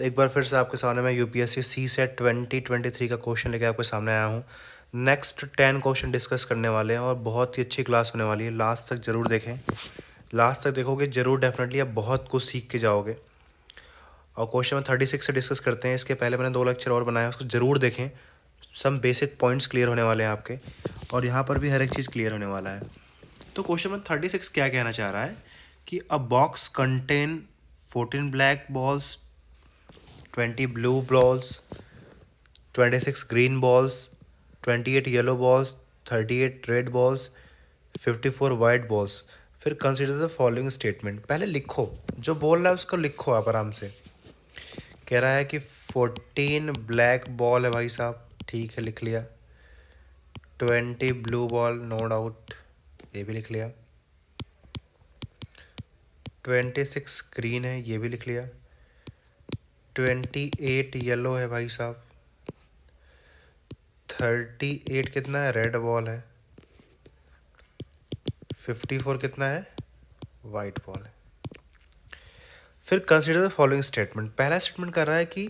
एक बार फिर से आपके सामने मैं यूपीएससी सी सेट 2023 का क्वेश्चन लेके आपके सामने आया हूँ। नेक्स्ट 10 क्वेश्चन डिस्कस करने वाले हैं और बहुत ही अच्छी क्लास होने वाली है। लास्ट तक ज़रूर देखें, लास्ट तक देखोगे ज़रूर, डेफिनेटली आप बहुत कुछ सीख के जाओगे। और क्वेश्चन में 36 से डिस्कस करते हैं। इसके पहले मैंने 2 लेक्चर और बनाया, उसको ज़रूर देखें। सम बेसिक पॉइंट्स क्लियर होने वाले हैं आपके, और यहाँ पर भी हर एक चीज़ क्लियर होने वाला है। तो क्वेश्चन में 36 क्या कहना चाह रहा है कि अ box contain 14 black balls, 20 blue balls, 26 green balls, 28 yellow balls, 38 red balls, 54 white balls। फिर कंसिडर द फॉलोइंग स्टेटमेंट। पहले लिखो, जो बोल रहा है उसको लिखो आप आराम से। कह रहा है कि 14 ब्लैक बॉल है भाई साहब, ठीक है, लिख लिया। 20 ब्लू बॉल, नो डाउट, ये भी लिख लिया। 26 ग्रीन है, ये भी लिख लिया। 28 येलो है भाई साहब। 38 कितना है, रेड बॉल है। 54 कितना है, वाइट बॉल है। फिर कंसिडर द फॉलोइंग स्टेटमेंट। पहला स्टेटमेंट कर रहा है कि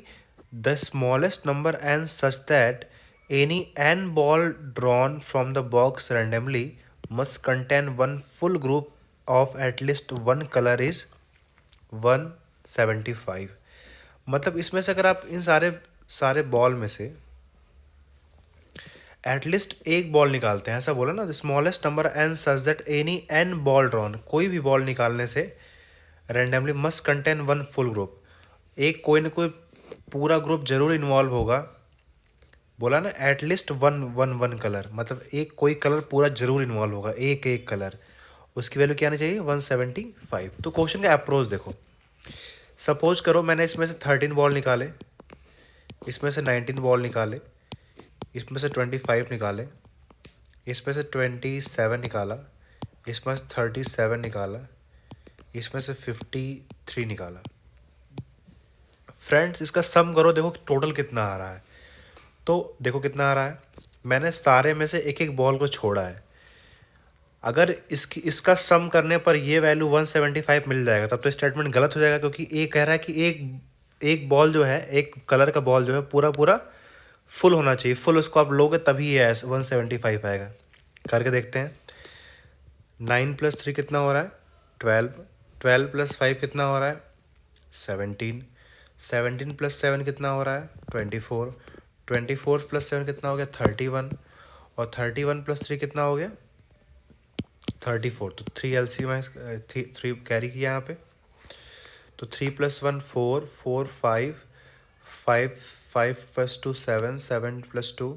the smallest number N such that any N ball drawn from the box randomly must contain one full group of at least one colour is 175। मतलब इसमें से अगर आप इन सारे सारे बॉल में से एटलीस्ट एक बॉल निकालते हैं, ऐसा बोला ना, the smallest number N such that any N ball drawn, कोई भी बॉल निकालने से randomly must contain one full group, एक कोई ना कोई पूरा ग्रुप जरूर इन्वॉल्व होगा। बोला ना, at least one one one colour, मतलब एक कोई कलर पूरा जरूर इन्वॉल्व होगा, एक एक कलर। उसकी वैल्यू क्या आनी चाहिए, 175। तो क्वेश्चन का अप्रोच देखो। सपोज करो मैंने इसमें से 13 बॉल निकाले, इसमें से 19 बॉल निकाले, इसमें से 25 निकाले, इसमें से 27 निकाला, इसमें से 37 निकाला, इसमें से 53 निकाला। फ्रेंड्स, इसका सम करो, देखो टोटल कितना आ रहा है। तो देखो कितना आ रहा है, मैंने सारे में से एक एक बॉल को छोड़ा है। अगर इसका सम करने पर ये वैल्यू 175 मिल जाएगा, तब तो स्टेटमेंट गलत हो जाएगा, क्योंकि ये कह रहा है कि एक बॉल जो है, एक कलर का बॉल जो है पूरा पूरा फुल होना चाहिए। फुल उसको आप लोगे तभी ये 175 आएगा। करके देखते हैं। 9 + 3 कितना हो रहा है, 12। 12 + 5 कितना हो रहा है, 17। 17 + 7 कितना हो रहा है, 24। 24 + 7 कितना हो गया, 31। और 31 + 3 कितना हो गया, 34। तो 3 LCM में 3 कैरी किया यहाँ पे। तो 3 + 1 4, 4 5, 5 5 + 2 7, 7 + 2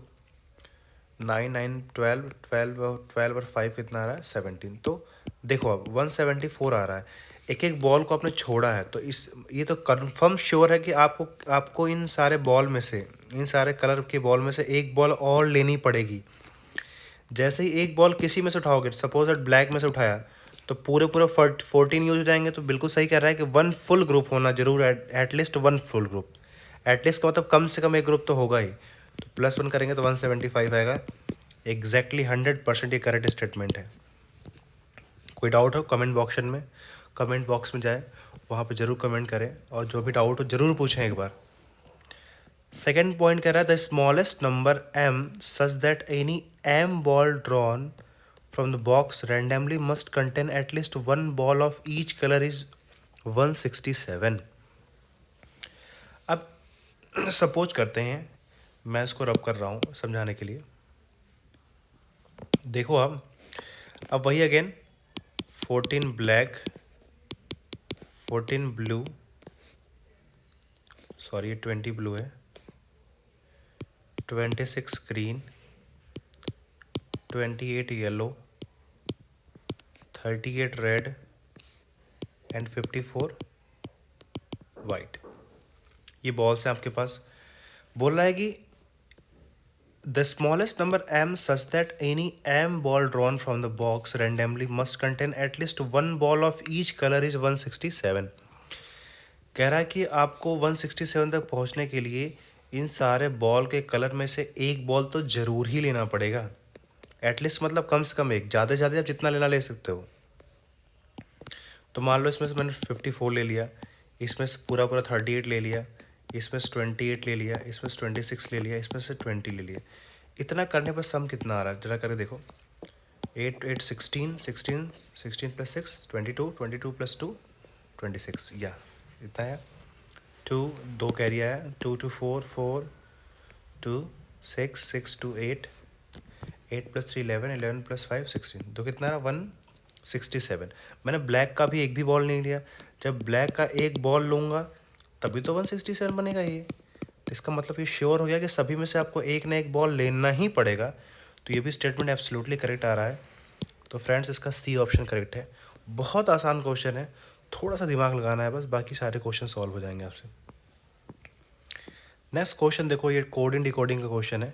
9, 9 12, 12 और 5 कितना आ रहा है, 17। तो देखो अब 174 आ रहा है। एक एक बॉल को आपने छोड़ा है, तो ये तो कंफर्म श्योर है कि आपको इन सारे बॉल में से, इन सारे कलर के बॉल में से एक बॉल और लेनी पड़ेगी। जैसे ही एक बॉल किसी में से उठाओगे, सपोज दैट ब्लैक में से उठाया, तो पूरे पूरे 14 यूज हो जाएंगे। तो बिल्कुल सही कह रहा है कि वन फुल ग्रुप होना जरूर, at least one full group. At least का मतलब कम से कम एक ग्रुप तो होगा ही। तो +1 करेंगे तो 175 आएगा। एग्जैक्टली 100% ये करेक्ट स्टेटमेंट है। कोई डाउट हो कमेंट बॉक्स में जाए, वहाँ पे ज़रूर कमेंट करें, और जो भी डाउट हो ज़रूर पूछें एक बार। सेकेंड पॉइंट कह रहा है the smallest number m such that any m ball drawn from the box randomly must contain at least one ball of each colour is 167। अब सपोज करते हैं, मैं इसको रब कर रहा हूँ समझाने के लिए। देखो अब वही अगेन 14 ब्लैक, 14 ब्लू, सॉरी ये 20 ब्लू है, 26 green, 28 yellow, 38 red and 54 white. ये बॉल्स हैं आपके पास। बोल रहा है कि the smallest number m such that any m ball drawn from the box randomly must contain at least one ball of each colour is 167। कह रहा है कि आपको 167 तक पहुंचने के लिए इन सारे बॉल के कलर में से एक बॉल तो ज़रूर ही लेना पड़ेगा। एटलीस्ट मतलब कम से कम एक, ज़्यादा से ज़्यादा आप जितना लेना ले सकते हो। तो मान लो इसमें से मैंने 54 ले लिया, इसमें से पूरा पूरा 38 ले लिया, इसमें से 28 ले लिया, इसमें से 26 ले लिया, इसमें से 20 ले लिया। इतना करने पर सम कितना आ रहा है जरा करके देखो। 8 8 16 16 16 प्लस 6 22 22 प्लस 2 26 या इतना है। 2 2 कैरी आया, 2 2 4 4 2 6 6 2 8 8 प्लस 3 11 11 प्लस 5 16। तो कितना रहा 167। मैंने ब्लैक का भी एक भी बॉल नहीं लिया। जब ब्लैक का एक बॉल लूँगा तभी तो 167 बनेगा ये। तो इसका मतलब ये श्योर हो गया कि सभी में से आपको एक ना एक बॉल लेना ही पड़ेगा। तो ये भी स्टेटमेंट एब्सोल्युटली करेक्ट आ रहा है। तो फ्रेंड्स इसका सी ऑप्शन करेक्ट है। बहुत आसान क्वेश्चन है, थोड़ा सा दिमाग लगाना है बस, बाकी सारे क्वेश्चन सॉल्व हो जाएंगे आपसे। नेक्स्ट क्वेश्चन देखो, ये कोडिंग डिकोडिंग का क्वेश्चन है।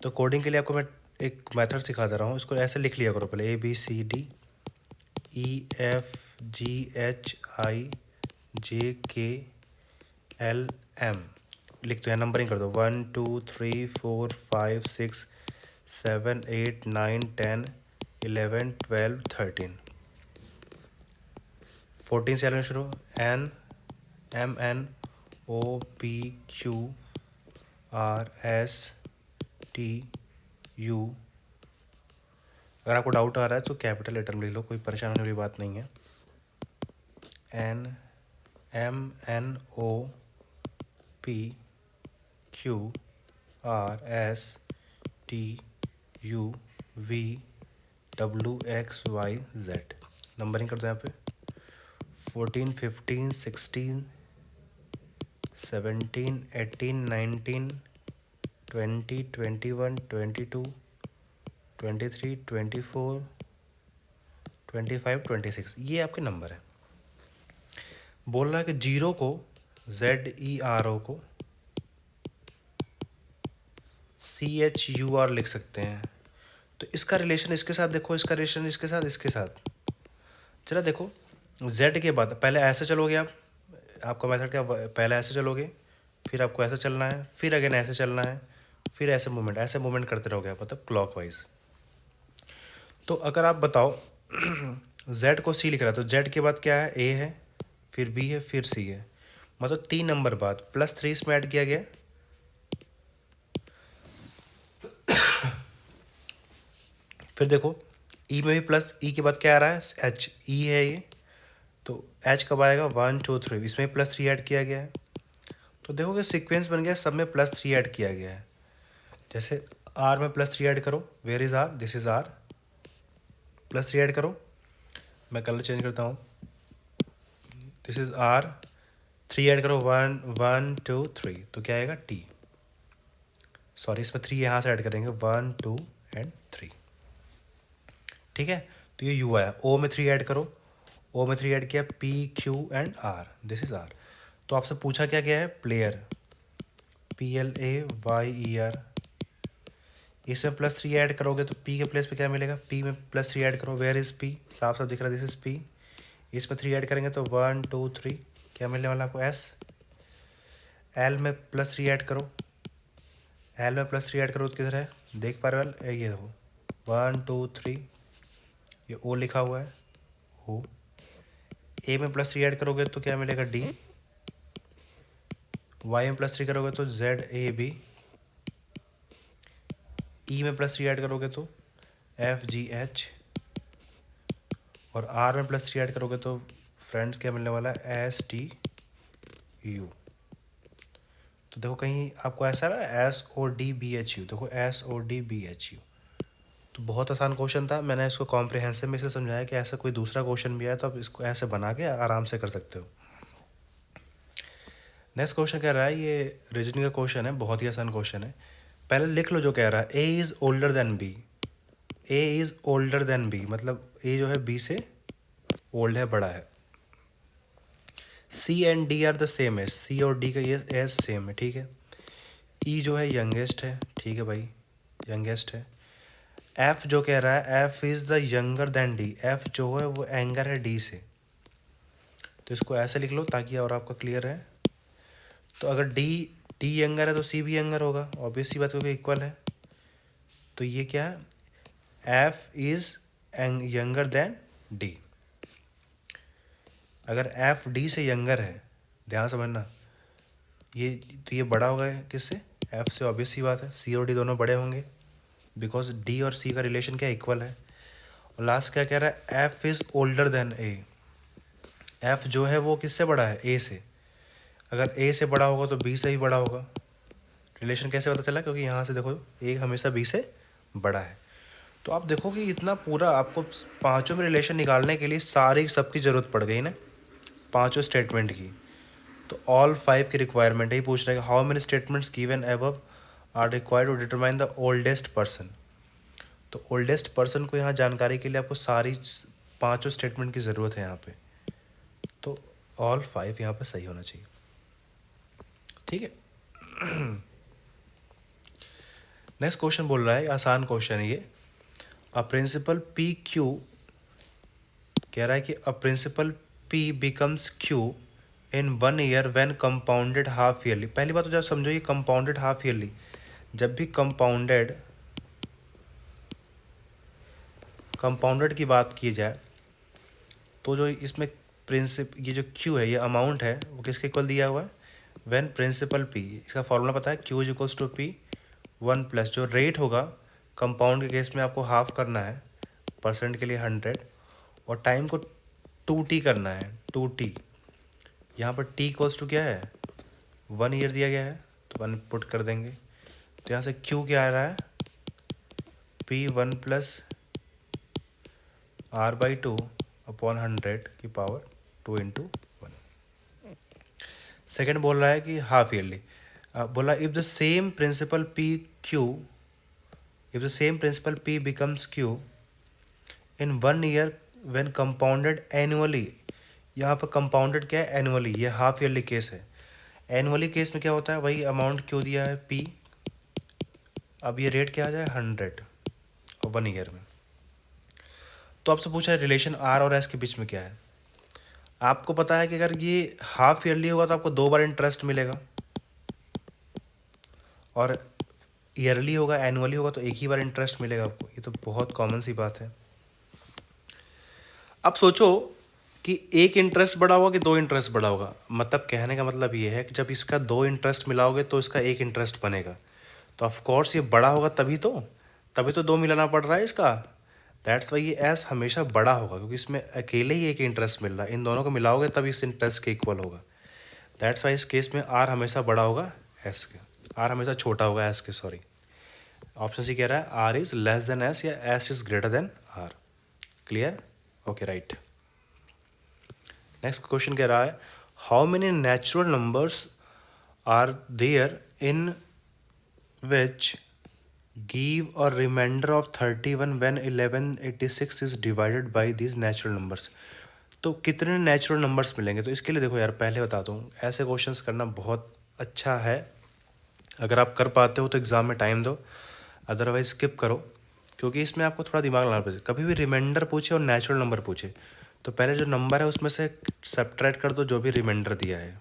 तो कोडिंग के लिए आपको मैं एक मेथड सिखा दे रहा हूँ। इसको ऐसे लिख लिया करो पहले, ABCDEFGHIJKLM लिख दो या नंबरिंग कर दो। 1 2 3 4 5 6 7 8 9 10 11 12 13 14 से चलना शुरू। NMNOPQRSTU। अगर आपको डाउट आ रहा है तो कैपिटल लेटर में लिख लो, कोई परेशान होने वाली बात नहीं है। NMNOPQRSTUVWXYZ। नंबरिंग कर दो यहाँ पे। 14 15 16 17 18 19 20 21 22 23 24 25 26। ये आपके नंबर है। बोल रहा है कि जीरो को ZERO को CHUR लिख सकते हैं। तो इसका रिलेशन इसके साथ देखो, इसका रिलेशन इसके साथ, इसके साथ। चला देखो, Z के बाद पहले ऐसे चलोगे आप, आपका मेथड क्या, पहले ऐसे चलोगे, फिर आपको ऐसे चलना है, फिर अगेन ऐसे चलना है, फिर ऐसे मूवमेंट करते रहोगे आप, मतलब क्लॉकवाइज। तो अगर आप बताओ Z को C लिख रहा है तो Z के बाद क्या है, A है, फिर B है, फिर C है, मतलब 3 नंबर बाद +3 इसमें ऐड किया गया। फिर देखो E में भी प्लस, E के बाद क्या आ रहा है, H, E है ये, तो H कब आएगा, 1 2 3, इसमें +3 ऐड किया गया है। तो देखो कि सीक्वेंस बन गया, सब में +3 ऐड किया गया है। जैसे R में +3 ऐड करो, where is R, this is R, +3 add करो, मैं कलर चेंज करता हूँ, दिस इज़ R, 3 ऐड करो, 1 1 2 3, तो क्या आएगा T। सॉरी, इसमें 3 यहाँ से ऐड करेंगे, 1 2 एंड 3, ठीक है। तो ये U आया। O में 3 ऐड करो, O में 3 ऐड किया, P Q and R, this is R। तो आपसे पूछा क्या गया है, प्लेयर, PLAYER। इसमें +3 ऐड करोगे तो P के प्लेस पे क्या मिलेगा, P में +3 ऐड करो, वेयर इज़ P, साफ साफ दिख रहा है, दिस इज़ P। इसमें 3 ऐड करेंगे तो 1 2 3, क्या मिलने वाला आपको, S। L में +3 ऐड करो, L में +3 ऐड करो तो किधर है, देख पा रहे हो, ये देखो 1 2 3, ये O लिखा हुआ है, O। A में +3 ऐड करोगे तो क्या मिलेगा, D। Y में +3 करोगे तो ZAB। E में +3 ऐड करोगे तो FGH। और R में +3 ऐड करोगे तो फ्रेंड्स क्या मिलने वाला है, STU। तो देखो कहीं आपको ऐसा ना SODBHU, देखो SODBHU। तो बहुत आसान क्वेश्चन था, मैंने इसको कॉम्प्रिहेंसिव में से समझाया कि ऐसा कोई दूसरा क्वेश्चन भी आया तो आप इसको ऐसे बना के आराम से कर सकते हो। नेक्स्ट क्वेश्चन कह रहा है, ये रीजनिंग का क्वेश्चन है, बहुत ही आसान क्वेश्चन है। पहले लिख लो जो कह रहा है, A is older than B। A is older than B मतलब A जो है B से ओल्ड है, बड़ा है। C and D are the same है, C और D का ये एज सेम है, ठीक है। E जो है यंगेस्ट है, ठीक है भाई, यंगेस्ट है। F जो कह रहा है, F is the younger than D, F जो है वो एंगर है D से। तो इसको ऐसे लिख लो ताकि और आपका क्लियर है। तो अगर D यंगर है तो C भी यंगर होगा, ऑब्वियस सी बात, क्योंकि इक्वल है। तो ये क्या है, F is younger than D। अगर F D से यंगर है, ध्यान समझना, ये तो ये बड़ा होगा किससे, एफ से, ऑब्वियस सी बात है, सी और डी दोनों बड़े होंगे बिकॉज डी और सी का रिलेशन क्या इक्वल है। और लास्ट क्या कह रहा है, F is older than A, F जो है वो किससे बड़ा है, ए से, अगर ए से बड़ा होगा तो बी से भी बड़ा होगा। रिलेशन कैसे पता चला, क्योंकि यहाँ से देखो ए हमेशा बी से बड़ा है। तो आप देखो कि इतना पूरा आपको पांचों में रिलेशन निकालने के लिए सारी सबकी ज़रूरत पड़ गई ना, पांचों स्टेटमेंट की। तो ऑल 5 की रिक्वायरमेंट ही पूछ रहा है, how many statements given above are required to determine the oldest person. तो ओल्डेस्ट पर्सन को यहाँ जानकारी के लिए आपको सारी पांचों स्टेटमेंट की ज़रूरत है यहाँ पे। तो ऑल 5 यहाँ पे सही होना चाहिए, ठीक है। नेक्स्ट क्वेश्चन बोल रहा है, आसान क्वेश्चन है ये, अ प्रिंसिपल पी क्यू, कह रहा है कि a principal P becomes Q in 1 year when compounded half yearly. पहली बात तो जब समझो ये कंपाउंडेड हाफ ईयरली, जब भी कंपाउंडेड की बात की जाए तो जो इसमें ये जो क्यू है, ये अमाउंट है, वो किसके इक्वल दिया हुआ है, व्हेन प्रिंसिपल पी, इसका फॉर्मूला पता है, Q is equals to P 1 + जो रेट होगा कंपाउंड के केस में आपको हाफ करना है, परसेंट के लिए 100, और टाइम को 2t करना है, 2t। यहाँ पर t इक्वल्स टू क्या है, 1 ईयर दिया गया है, तो 1 पुट कर देंगे। तो यहाँ से q क्या आ रहा है, p 1 + r/2 अपॉन 100 की पावर 2 × 1। सेकेंड बोल रहा है कि हाफ ईयरली, बोला if the same principal p becomes q in 1 year when compounded annually. यहाँ पर कंपाउंडेड क्या है, एनुअली, ये हाफ ईयरली केस है। एनुअली केस में क्या होता है, वही अमाउंट क्यों दिया है p, अब ये रेट क्या आ जाए 100 और 1 ईयर में। तो आपसे पूछा है रिलेशन r और s के बीच में क्या है। आपको पता है कि अगर ये हाफ ईयरली होगा तो आपको 2 बार इंटरेस्ट मिलेगा, और ईयरली होगा, एनुअली होगा तो एक ही बार इंटरेस्ट मिलेगा आपको। ये तो बहुत कॉमन सी बात है। अब सोचो कि एक इंटरेस्ट बढ़ा होगा कि 2 इंटरेस्ट बढ़ा होगा, मतलब कहने का मतलब ये है कि जब इसका 2 इंटरेस्ट मिलाओगे तो इसका एक इंटरेस्ट बनेगा। तो ऑफकोर्स ये बड़ा होगा, तभी तो 2 मिलाना पड़ रहा है इसका। दैट्स वाई ये एस हमेशा बड़ा होगा, क्योंकि इसमें अकेले ही एक इंटरेस्ट मिल रहा है, इन दोनों को मिलाओगे तब इस इंटरेस्ट के इक्वल होगा। दैट्स वाई इस केस में आर हमेशा बड़ा होगा एस के, आर हमेशा छोटा होगा एस के, सॉरी। ऑप्शन सी कह रहा है R is less than S या S is greater than R. Clear, okay, right. Next question कह रहा है, how many natural numbers are there in which give a remainder of 31 when 1186 is divided by these natural numbers. तो कितने natural numbers मिलेंगे। तो इसके लिए देखो यार, पहले बताता हूँ, ऐसे क्वेश्चंस करना बहुत अच्छा है। अगर आप कर पाते हो तो एग्ज़ाम में टाइम दो, अदरवाइज स्किप करो, क्योंकि इसमें आपको थोड़ा दिमाग लगाना पड़ेगा। कभी भी रिमाइंडर पूछे और नेचुरल नंबर पूछे तो पहले जो नंबर है उसमें से सब्ट्रैक्ट कर दो जो भी रिमाइंडर दिया है।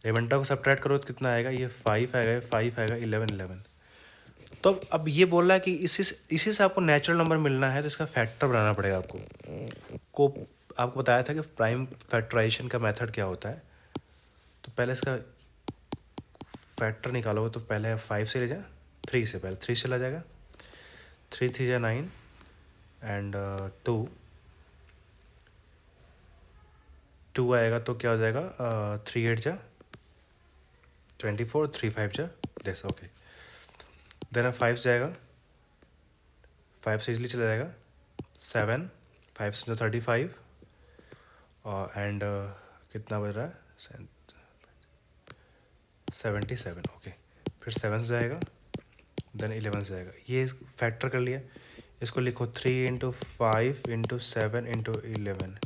रिमाइंडर को सब्ट्रैक्ट करो तो कितना आएगा, ये 5 आएगा, 5 आएगा, 11। तो अब ये बोल रहा है कि इसी से आपको नेचुरल नंबर मिलना है, तो इसका फैक्टर बनाना पड़ेगा आपको बताया था कि प्राइम फैक्टराइजेशन का मेथड क्या होता है। तो पहले इसका फैक्टर निकालोगे तो पहले 5 से ले जाए, 3 से, पहले 3 से चला जाएगा, 3 3 जा 9 एंड 2 आएगा तो क्या हो जाएगा, 3 8 जा 24, 3 5 जा 10, ओके। देन 5 जाएगा, 5 से इजली चला जाएगा, 7, 5 से 35 एंड कितना बज रहा है, 77, ओके। फिर 7 से जाएगा, देन 11 से जाएगा। ये फैक्टर कर लिया, इसको लिखो 3 × 5 × 7 × 11,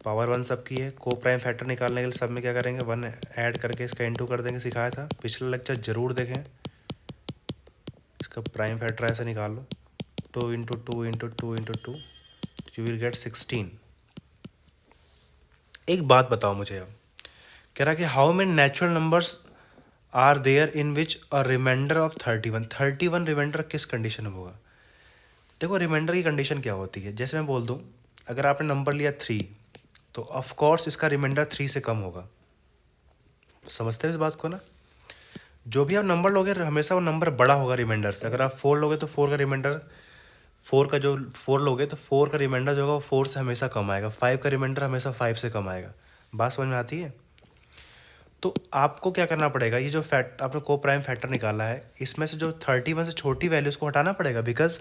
पावर 1 सबकी है। को प्राइम फैक्टर निकालने के लिए सब में क्या करेंगे, 1 ऐड करके इसका इंटू कर देंगे, सिखाया था पिछला लेक्चर, ज़रूर देखें। इसका प्राइम फैक्टर ऐसे निकाल लो, 2 × 2 × 2 × 2, यू विल गेट 16। एक बात बताओ मुझे, अब कह रहा कि how many natural numbers are there in which a remainder of 31 remainder किस कंडीशन में होगा। देखो रिमाइंडर की कंडीशन क्या होती है, जैसे मैं बोल दूँ, अगर आपने नंबर लिया 3 तो ऑफकोर्स इसका रिमाइंडर 3 से कम होगा। समझते हो इस बात को ना? जो भी आप नंबर लोगे हमेशा वो नंबर बड़ा होगा रिमाइंडर से। अगर आप 4 लोगे तो 4 का रिमाइंडर, 4 का जो 4 लोगे तो 4 का रिमाइंडर जो होगा वो 4 से हमेशा कम आएगा। 5 का रिमाइंडर हमेशा 5 से कम आएगा। बात समझ में आती है? तो आपको क्या करना पड़ेगा, ये जो फैक्ट आपने को प्राइम फैक्टर निकाला है इसमें से जो 31 से छोटी वैल्यूज़ को हटाना पड़ेगा। बिकॉज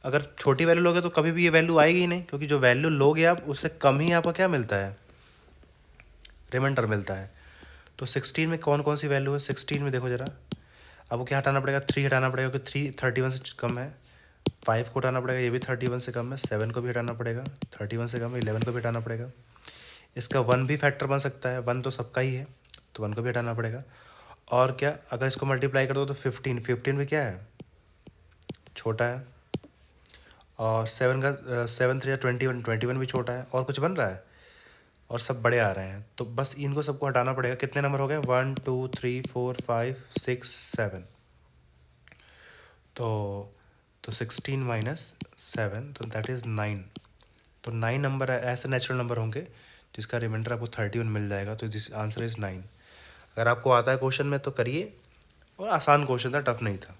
अगर छोटी वैल्यू लोगे तो कभी भी ये वैल्यू आएगी ही नहीं, क्योंकि जो वैल्यू लोगे आप उससे कम ही आपका क्या मिलता है, रिमाइंडर मिलता है। तो 16 में कौन कौन सी वैल्यू है? 16 में देखो ज़रा, आपको क्या हटाना पड़ेगा? 3 हटाना पड़ेगा क्योंकि 3 31 से कम है। 5 को हटाना पड़ेगा, ये भी 31 से कम है। 7 को भी हटाना पड़ेगा, 31 से कम है। 11 को भी हटाना पड़ेगा। इसका 1 भी फैक्टर बन सकता है, 1 तो सबका ही है तो 1 को भी हटाना पड़ेगा। और क्या, अगर इसको मल्टीप्लाई कर दो तो 15 भी क्या है, छोटा है। और 7 का 7 3 21 भी छोटा है। और कुछ बन रहा है? और सब बड़े आ रहे हैं। तो बस इनको सबको हटाना पड़ेगा। कितने नंबर हो गए? 1 2 3 4 5 6 7। तो 16 माइनस 7 तो दैट इज़ 9। तो 9 नंबर ऐसे नेचुरल नंबर होंगे जिसका रिमाइंडर आपको 31 मिल जाएगा। तो दिस आंसर इज़ 9। अगर आपको आता है क्वेश्चन में तो करिए, और आसान क्वेश्चन था, टफ नहीं था।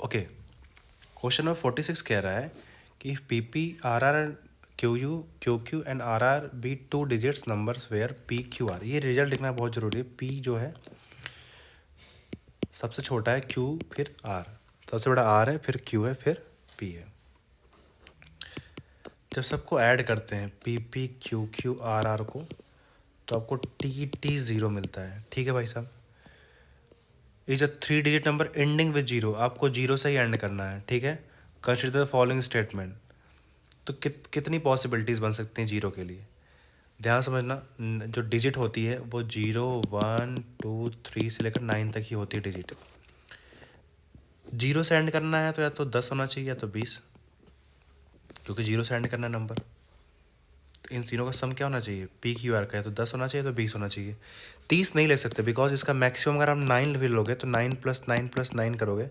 ओके, क्वेश्चन नंबर 46 कह रहा है कि P P R R Q Q and R R be 2 digits numbers where P Q R. ये रिजल्ट लिखना बहुत ज़रूरी है। पी जो है सबसे छोटा है, क्यू फिर आर, सबसे बड़ा आर है, फिर क्यू है, फिर पी है। जब सबको ऐड करते हैं P P Q Q R R को, तो आपको टी टी ज़ीरो मिलता है। ठीक है भाई साहब, ये जो 3 digit number ending with zero, आपको जीरो से ही एंड करना है। ठीक है, कंसिडर द फॉलोइंग स्टेटमेंट। तो कितनी पॉसिबिलिटीज़ बन सकती हैं जीरो के लिए? ध्यान समझना, जो डिजिट होती है वो 0 1 2 3 से लेकर 9 तक ही होती है डिजिट। जीरो से एंड करना है तो या तो 10 होना चाहिए या तो 20, क्योंकि जीरो से एंड करना है नंबर। तो इन तीनों का सम क्या होना चाहिए? पी क्यू आर का है तो 10 होना चाहिए तो 20 होना चाहिए। 30 नहीं ले सकते, बिकॉज इसका मैक्सिमम अगर हम 9 भी लोगे तो 9 + 9 + 9 करोगे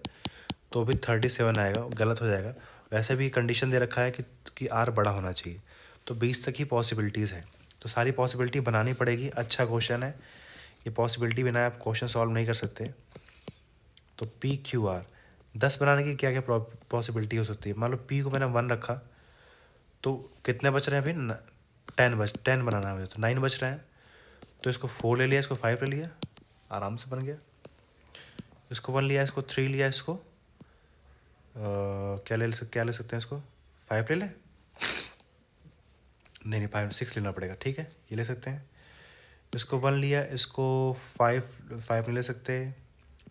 तो भी 37 आएगा, गलत हो जाएगा। वैसे भी कंडीशन दे रखा है कि आर बड़ा होना चाहिए। तो 20 तक ही पॉसिबिलिटीज़ है, तो सारी पॉसिबिलिटी बनानी पड़ेगी। अच्छा क्वेश्चन है ये, पॉसिबिलिटी बिना आप क्वेश्चन सॉल्व नहीं कर सकते। तो पी क्यू आर 10 बनाने की क्या क्या पॉसिबिलिटी हो सकती है? मान लो पी को मैंने 1 रखा, तो कितने बच रहे हैं अभी? 10 बनाना है मुझे, तो 9 बच रहे हैं। तो इसको 4 ले लिया, इसको 5 ले लिया, आराम से बन गया। इसको 1 लिया, इसको 3 लिया, इसको क्या ले सकते हैं? इसको 5 ले लें? नहीं 5 6 लेना पड़ेगा। ठीक है, ये ले सकते हैं। इसको 1 लिया, इसको 5 नहीं ले सकते।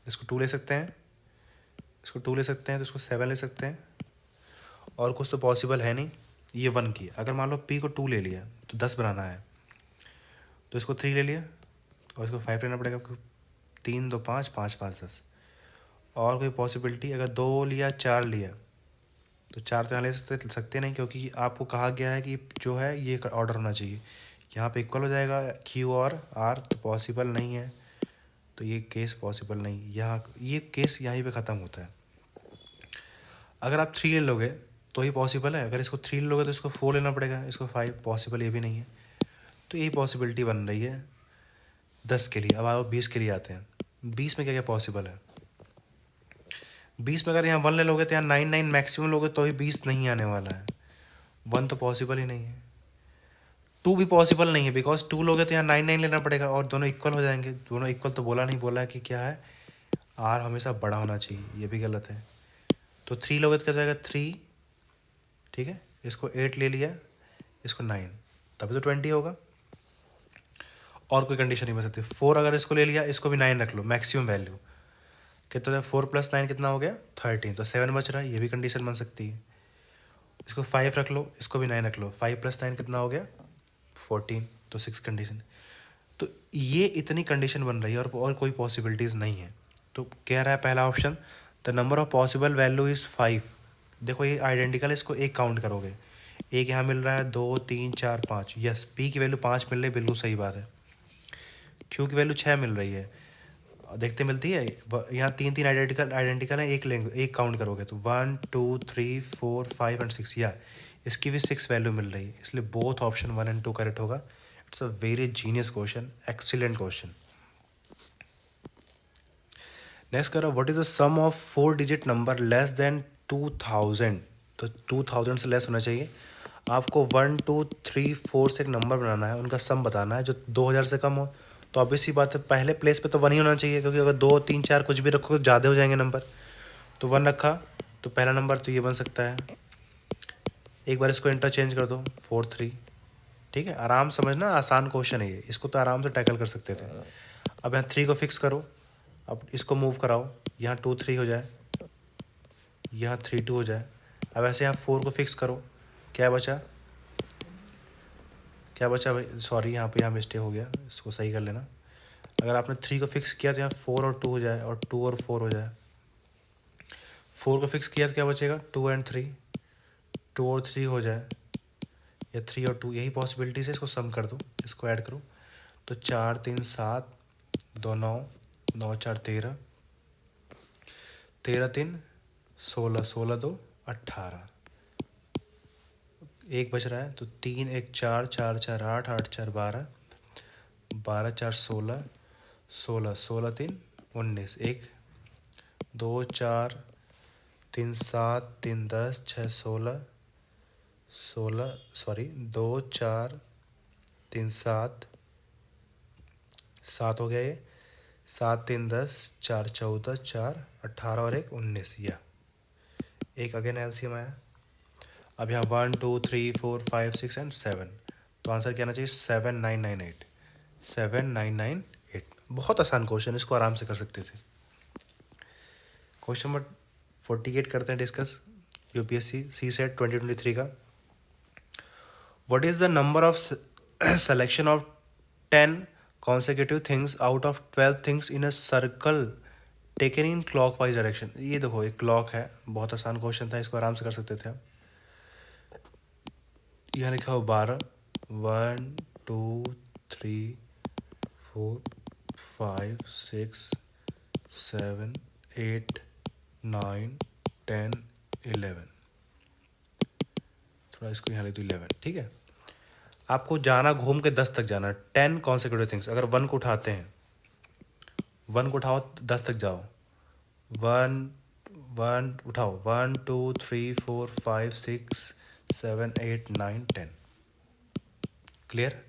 इसको 2 ले सकते हैं, इसको 2 ले सकते हैं, तो इसको 7 ले सकते हैं। और कुछ तो पॉसिबल है नहीं, ये 1 की। अगर मान लो पी को 2 ले लिया तो 10 बनाना है, तो इसको 3 ले लिया और इसको 5 लेना पड़ेगा। 3 2 5 5 5 10। और कोई पॉसिबिलिटी? अगर 2 लिया 4 लिया तो 4 तो यहाँ ले सकते नहीं, क्योंकि आपको कहा गया है कि जो है ये ऑर्डर होना चाहिए। यहाँ पे इक्वल हो जाएगा क्यू और आर, तो पॉसिबल नहीं है। तो ये केस पॉसिबल नहीं, यहाँ ये केस यहीं पे ख़त्म होता है। अगर आप 3 ले लोगे तो ही पॉसिबल है। अगर इसको 3 ले लोगे तो इसको 4 लेना पड़ेगा, इसको 5, पॉसिबल ये भी नहीं है। तो यही पॉसिबिलिटी बन रही है 10 के लिए। अब आप 20 के लिए आते हैं। 20 में क्या क्या पॉसिबल है? 20 में अगर यहाँ 1 ले लोगे तो यहाँ 9 9 मैक्सिमम लोगे तो ही 20 नहीं आने वाला है। 1 तो पॉसिबल ही नहीं है। 2 भी पॉसिबल नहीं है, बिकॉज 2 लोगे तो यहाँ 9 9 लेना पड़ेगा और दोनों इक्वल हो जाएंगे। दोनों इक्वल तो बोला नहीं, बोला है कि क्या है, आर हमेशा बड़ा होना चाहिए, ये भी गलत है। तो 3 लोगे तो क्या जाएगा? 3। ठीक है, इसको 8 ले लिया, इसको 9, तभी तो 20 होगा। और कोई कंडीशन नहीं बन सकती। 4 अगर इसको ले लिया, इसको भी 9 रख लो, मैक्सिमम वैल्यू कितना है? 4 + 9 कितना हो गया? 13। तो 7 बच रहा है, ये भी कंडीशन बन सकती है। इसको 5 रख लो, इसको भी 9 रख लो, 5 + 9 कितना हो गया? 14। तो 6 कंडीशन। तो ये इतनी कंडीशन बन रही है और कोई पॉसिबिलिटीज़ नहीं है। तो कह रहा है पहला option, the number of possible value is 5। देखो ये आइडेंटिकल, इसको एक काउंट करोगे, एक यहाँ मिल रहा है, 2 3 4 5। यस, पी की वैल्यू 5 मिल रही है, बिल्कुल सही बात है। क्यू की वैल्यू 6 मिल रही है, देखते मिलती है। यहाँ 3 3 आइडेंटिकल है, एक लेंगे, एक काउंट करोगे तो 1 2 3 4 5 एंड 6। या इसकी भी 6 वैल्यू मिल रही है, इसलिए बोथ ऑप्शन 1 एंड 2 करेक्ट होगा। It's a very genius question, excellent question. Next करो, what is the sum of 4 digit number less than 2000। तो 2000 से लेस होना चाहिए। आपको 1 2 3 4 से एक नंबर बनाना है, उनका सम बताना है जो 2000 से कम हो। तो ऑब्वियस सी बात है, पहले प्लेस पे तो 1 ही होना चाहिए, क्योंकि अगर 2 3 4 कुछ भी रखो तो ज़्यादा हो जाएंगे नंबर। तो 1 रखा, तो पहला नंबर तो ये बन सकता है। एक बार इसको इंटरचेंज कर दो, 4 3। ठीक है, आराम समझना, आसान क्वेश्चन है ये, इसको तो आराम से टैकल कर सकते थे। अब यहाँ 3 को फिक्स करो, अब इसको मूव कराओ, यहाँ 2 3 हो जाए, यहाँ 3 2 हो जाए। अब ऐसे यहाँ 4 को फिक्स करो, क्या बचा, क्या बचा भाई, सॉरी यहाँ मिस्टेक हो गया, इसको सही कर लेना। अगर आपने 3 को फिक्स किया तो यहाँ 4 और 2 हो जाए, और 2 और 4 हो जाए। 4 को फिक्स किया तो क्या बचेगा, 2 एंड 3, 2 और 3 हो जाए, या 3 और 2, यही पॉसिबिलिटी से इसको सम कर दो, इसको ऐड करो। तो 4 3 7, 2 9, 9 4 13, 13 3 16, 16 2 18, एक बच रहा है, तो 3 1 4, 4 4 8, 8 4 12, 12 4 16, 16 16 3 19, 1 2 4 3 7 3 10 6 16, 16 सॉरी 2 4 3 7, 7 हो गया ये, 7 3 10, 4 14, 4 18 और 1 19, या एक अगेन एलसीएम आया। अब यहाँ 1 2 3 4 5 6 एंड 7, तो आंसर क्या आना चाहिए, 7998, 7998। बहुत आसान क्वेश्चन, इसको आराम से कर सकते थे। क्वेश्चन नंबर 48 करते हैं डिस्कस, यूपीएससी सी सेट 2023 का। What is the number of selection of 10 consecutive things out of 12 things in a circle taken in clockwise direction। ये देखो, एक क्लॉक है, बहुत आसान क्वेश्चन था, इसको आराम से कर सकते थे आप। यहाँ लिखा हो 12, 1 2 3 4 5 6 7 8 9 10 11, थोड़ा इसको यहाँ लिख दो 11। ठीक है, आपको जाना घूम के 10 तक जाना, 10 कॉन्सिक्यूटिव थिंग्स। अगर 1 को उठाते हैं, 1 को उठाओ 10 तक जाओ, 1 1 उठाओ, 1 2 3 4 5 6 7 8 9 10, क्लियर।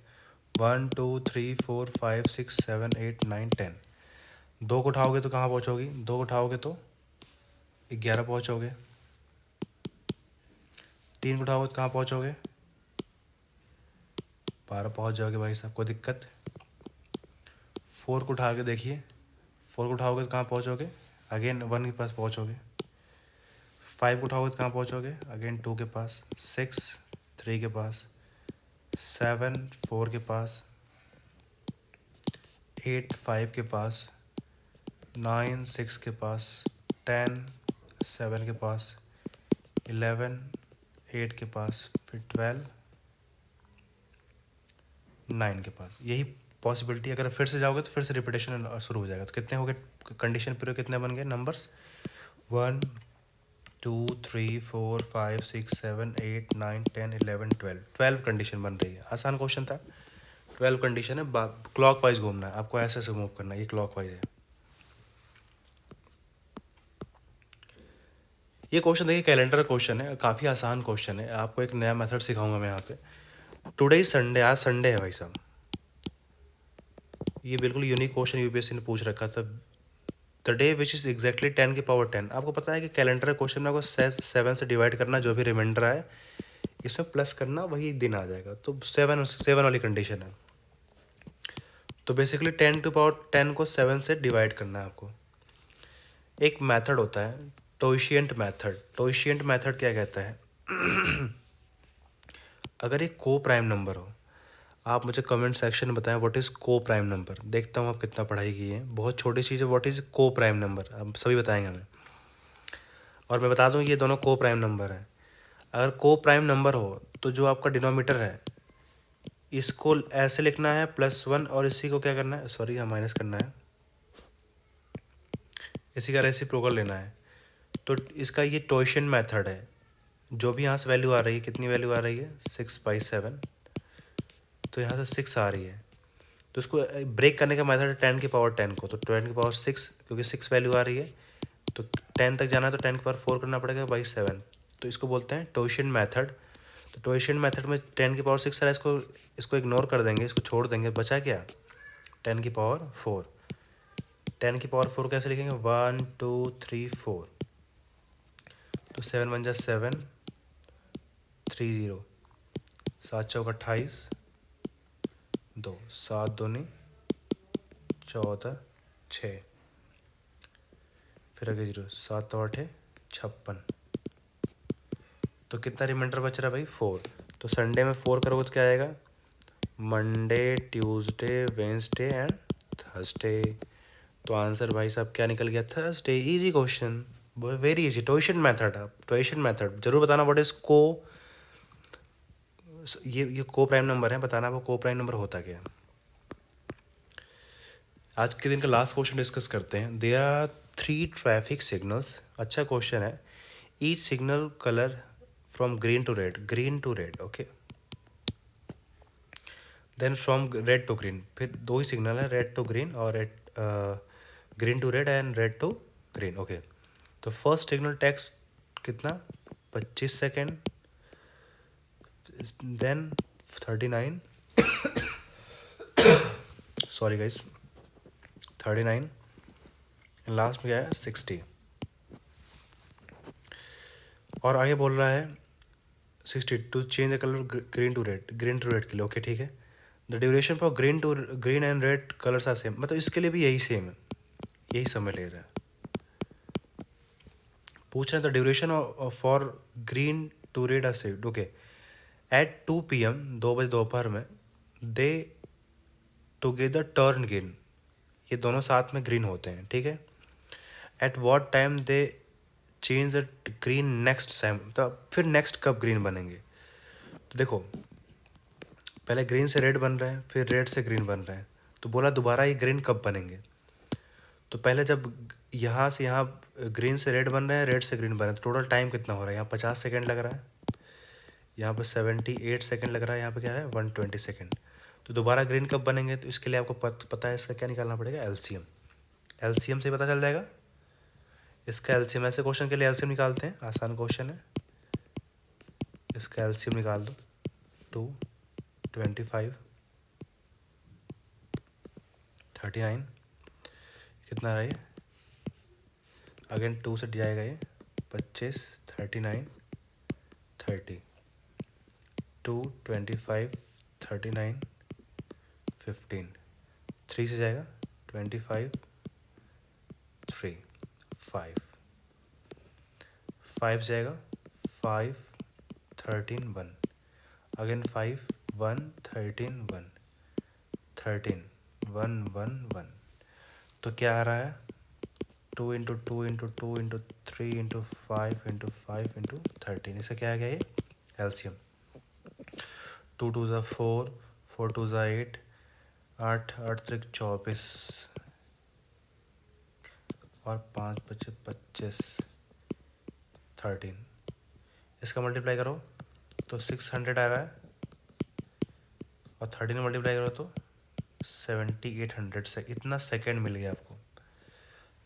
1 2 3 4 5 6 7 8 9 10। 2 को उठाओगे तो कहाँ पहुँचोगी, 2 को उठाओगे तो 11 पहुँचोगे। 3 को उठाओगे तो कहाँ पहुँचोगे, 12 पहुँच जाओगे भाई साहब, कोई दिक्कत। 4 को उठा के देखिए, 4 को उठाओगे तो कहाँ पहुँचोगे, अगेन 1 के पास पहुँचोगे। 5 को उठाओगे तो कहाँ पहुँचोगे, अगेन 2 के पास। 6 3 के पास, 7 4 के पास, 8 5 के पास, 9 6 के पास, 10 7 के पास, 11 8 के पास, फिर 12 9 के पास। यही पॉसिबिलिटी, अगर फिर से जाओगे तो फिर से रिपीटेशन शुरू हो जाएगा। तो कितने हो गए कंडीशन पूरे, कितने बन गए नंबर्स, 1 2 3 4 5 6 7 8 9 10 11 12, 12 कंडीशन बन रही है। आसान क्वेश्चन था, 12 कंडीशन है, क्लॉक वाइज घूमना है आपको, ऐसे मूव करना है, ये क्लॉक वाइज है। ये क्वेश्चन देखिए कैलेंडर क्वेश्चन है, काफ़ी आसान क्वेश्चन है। आपको एक नया मेथड सिखाऊंगा मैं यहाँ पे। टुडे संडे, आज संडे है भाई साहब। ये बिल्कुल यूनिक क्वेश्चन यूपीएससी ने पूछ रखा था। The day which is exactly 10 की पावर 10। आपको पता है कि कैलेंडर क्वेश्चन में आपको 7 से डिवाइड करना, जो भी रिमाइंडर आए इसमें प्लस करना, वही दिन आ जाएगा। तो 7 वाली कंडीशन है। तो बेसिकली 10 टू पावर 10 को 7 से डिवाइड करना है आपको। एक मेथड होता है टोइशिएंट मेथड। टोइशिएंट मेथड क्या कहता है, अगर एक को प्राइम नंबर हो, आप मुझे कमेंट सेक्शन में बताएं व्हाट इज़ को प्राइम नंबर। देखता हूँ आप कितना पढ़ाई की है, बहुत छोटी चीज़ है, व्हाट इज़ को प्राइम नंबर, अब सभी बताएंगे हमें। और मैं बता दूँ ये दोनों को प्राइम नंबर है। अगर को प्राइम नंबर हो तो जो आपका डिनोमीटर है इसको ऐसे लिखना है +1, और इसी को क्या करना है, सॉरी यहाँ माइनस करना है, इसी का रेसिप्रोकल लेना है। तो इसका ये टोइशिएंट मेथड है। जो भी यहाँ से वैल्यू आ रही है, कितनी वैल्यू आ रही है 6/7, तो यहाँ से 6 आ रही है। तो इसको ब्रेक करने का मेथड है 10 की पावर 10 को, तो 10 की पावर 6, क्योंकि 6 वैल्यू आ रही है तो 10 तक जाना है तो 10 की पावर 4 करना पड़ेगा बाई 7। तो इसको बोलते हैं टोइशन मेथड। तो टोइशन मेथड में 10 की पावर 6 है, इसको इसको इग्नोर कर देंगे, इसको छोड़ देंगे, बचा क्या 10 की पावर 4। 10 की पावर 4 कैसे लिखेंगे 1 2 3 4, तो 7 बन जा 7 3 0, 7 चौक 28, 2 7 दूनी 14 6, फिर आगे 0 7 8 56, तो कितना रिमाइंडर बच रहा है भाई 4। तो संडे में 4 करोगे तो क्या आएगा Monday Tuesday Wednesday and Thursday. तो आंसर भाई साहब क्या निकल गया Thursday. Easy question, very easy. टोइशन मेथड है, टोइशन मेथड जरूर बताना व्हाट इज को, ये को प्राइम नंबर है, बताना वो को प्राइम नंबर होता क्या है। आज के दिन का लास्ट क्वेश्चन डिस्कस करते हैं। There are 3 traffic signals. अच्छा क्वेश्चन है। Each signal colour from green to red, green to red, okay, then from red to green. फिर 2 ही सिग्नल है, रेड टू ग्रीन और green to red and red to green, okay. तो first signal takes कितना 25 second, then 39, sorry guys 39, last में क्या है 60। और आगे बोल रहा है 60 to change the colour green to red, green to red के लिए, ओके ठीक है। The duration for green and red colours are same, मतलब इसके लिए भी यही सेम है, यही समय ले रहा है। पूछ रहे हैं the duration for green to red are same, okay. At 2 PM 2 बजे दोपहर में दे टुगेदर टर्न ग्रीन, ये दोनों साथ में ग्रीन होते हैं, ठीक है। At what time they change the green next time, तो फिर नेक्स्ट कब ग्रीन बनेंगे। तो देखो पहले ग्रीन से रेड बन रहे हैं, फिर रेड से ग्रीन बन रहे हैं, तो बोला दोबारा ये ग्रीन कब बनेंगे। तो पहले जब यहाँ से यहाँ ग्रीन से रेड बन रहे हैं, रेड से ग्रीन बन रहे हैं, तो टोटल टाइम कितना हो रहा है, यहाँ 50 सेकेंड लग रहा है, यहाँ पर 78 सेकेंड लग रहा है, यहाँ पे क्या है 120 सेकेंड। तो दोबारा ग्रीन कब बनेंगे, तो इसके लिए आपको पता है इसका क्या निकालना पड़ेगा एलसीएम। एलसीएम से पता चल जाएगा इसका एलसीएम। ऐसे क्वेश्चन के लिए एलसीएम निकालते हैं, आसान क्वेश्चन है। इसका एलसीएम निकाल दो 2 25 39, कितना रहा ये, अगेन 2 से जाएगा ये 25 39 30, 2 25 39 15, 3 से जाएगा 25 3 5, 5 से जाएगा 5 13 1, अगेन 5 1 13 1 13 1 1 1, तो क्या आ रहा है 2 into 2 into 2 into 3 into 5 into 5 into 13, इसका क्या आ गया ये एलसीएम। 2 2 ज़ा 4, 4 2 ज़ा 8, 8 8 3 24 और 5 5 25 13, इसका मल्टीप्लाई करो तो 600 आ रहा है, और 13 मल्टीप्लाई करो तो 7800 से, इतना सेकेंड मिल गया आपको।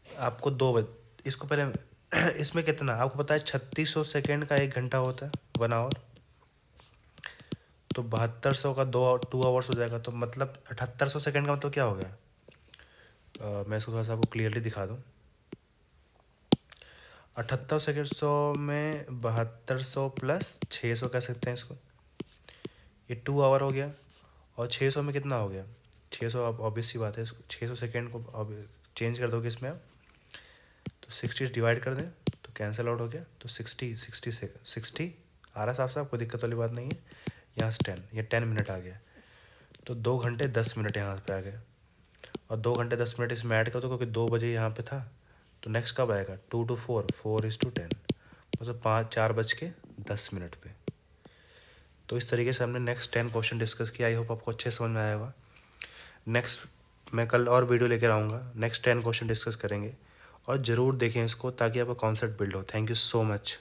आपको 2 बज, इसको पहले इसमें कितना आपको पता है 3600 सेकेंड का 1 घंटा होता है 1 आवर, तो 7200 का 2 आवर्स हो जाएगा, तो मतलब 7800 सेकेंड का मतलब क्या हो गया। मैं इसको थोड़ा सा आपको क्लियरली दिखा दूँ। 7800 में 7200 प्लस 600 कह सकते हैं इसको, ये 2 आवर हो गया। और 600 में कितना हो गया 600, अब ऑब्वियस सी बात है, इसको 600 सेकेंड को अब चेंज कर दोगे इसमें आप, तो 60 डिवाइड कर दें तो कैंसिल आउट हो गया, तो 60 आ रहा है साफ साफ, कोई दिक्कत वाली बात नहीं है। यहाँ से 10, ये 10 मिनट आ गया, तो 2 घंटे 10 मिनट यहाँ पे आ गए, और 2 घंटे 10 मिनट इसमें ऐड कर दो क्योंकि 2 बजे यहाँ पे था, तो नेक्स्ट कब आएगा 2 to 4, 4:10, मतलब 4:10 पे। तो इस तरीके से हमने नेक्स्ट 10 क्वेश्चन डिस्कस किया। आई होप आपको अच्छे समझ में आया होगा। नेक्स्ट मैं कल और वीडियो लेकर आऊँगा, नेक्स्ट 10 क्वेश्चन डिस्कस करेंगे, और ज़रूर देखें इसको ताकि आपका कॉन्सेप्ट बिल्ड हो। Thank you so much.